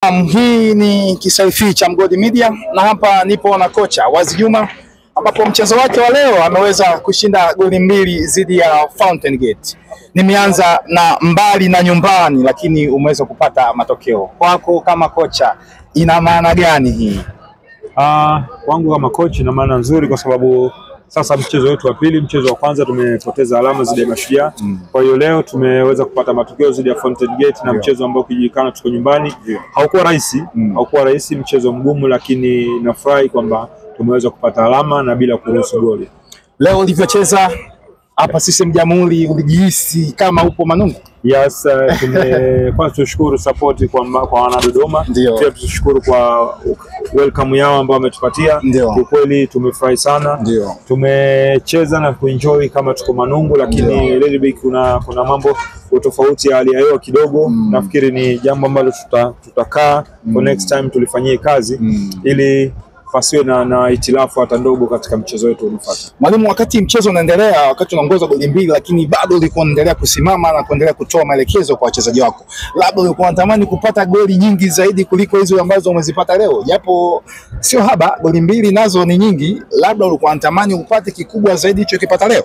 Naam, hii ni Kisaifi cha Mgodi Media na hapa nipo na kocha Wazi Juma ambapo mchezo wake wa leo ameweza kushinda goli 2 dhidi ya Fountain Gate. Nimeanza na mbali na nyumbani lakini umeweza kupata matokeo. Kwako kama kocha ina maana gani hii? Kwangu kama coach ina maana nzuri kwa sababu sasa mchezo wetu wa pili, mchezo wa kwanza tumepoteza alama zidi ya Mashujaa. Kwa hiyo leo tumeweza kupata matokeo zidi ya Fountain Gate na mchezo ambao kijulikana tuko nyumbani. Haukuwa rahisi, haukuwa rahisi, mchezo mgumu, lakini nafurahi kwamba tumeweza kupata alama na bila kuruhusu goli. Leo ulivyocheza hapa CCM Jamhuri ulijihisi kama upo Manungu? Yes, kwanza tushukuru support kwa wana Dodoma. Pia tushukuru kwa welcome yao ambao wametupatia. Kwa kweli tumefurahi sana. Tumecheza na kuenjoy kama tuko Manungu, lakini little bit kuna mambo tofauti ya hali ya hewa kidogo. Nafikiri ni jambo ambalo tutakaa for next time tulifanyie kazi ili pasiwe na itilafu hata ndogo katika mchezo wetu unaofuata. Mwalimu, wakati mchezo unaendelea, wakati unaongoza goli 2 lakini bado ulikuwa unaendelea kusimama na kuendelea kutoa maelekezo kwa wachezaji wako. Labda ulikuwa unatamani kupata goli nyingi zaidi kuliko hizo ambazo umezipata leo. Japo sio haba, goli 2 nazo ni nyingi. Labda ulikuwa unatamani upate kikubwa zaidi hicho kipata leo.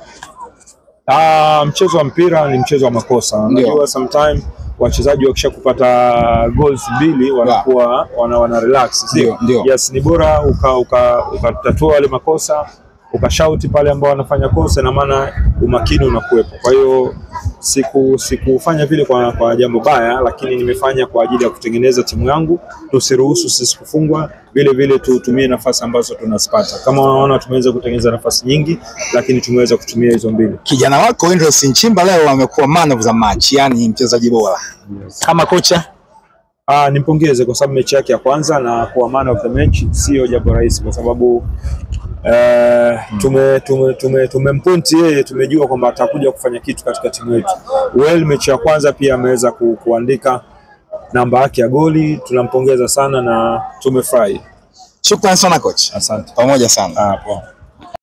Mchezo wa mpira ni mchezo wa makosa. Unajua sometimes wachezaji wakisha kupata goals 2 wanakuwa wana relax, sio? Yes, ni bora ukatatua wale makosa, ukashauti pale ambao wanafanya kosa, na maana umakini unakuwepo. Kwa hiyo sikufanya vile kwa jambo baya, lakini nimefanya kwa ajili ya kutengeneza timu yangu, tusiruhusu sisi kufungwa, vile tutumie nafasi ambazo tunazipata. Kama unaona tumeweza kutengeneza nafasi nyingi, lakini tumeweza kutumia hizo 2. Kijana wako Andrews Nchimba leo amekuwa man of the match, yani mchezaji bora. Kama kocha nimpongeze kwa sababu mechi yake ya kwanza na kuwa man of the match sio jambo rahisi, kwa sababu tumempointi yeye, tumejua kwamba atakuja kufanya kitu katika timu yetu. Mechi ya kwanza pia ameweza kuandika namba yake ya goli, tunampongeza sana na tumefurahi. Shukrani sana coach. Asante. Pamoja sana. Poa.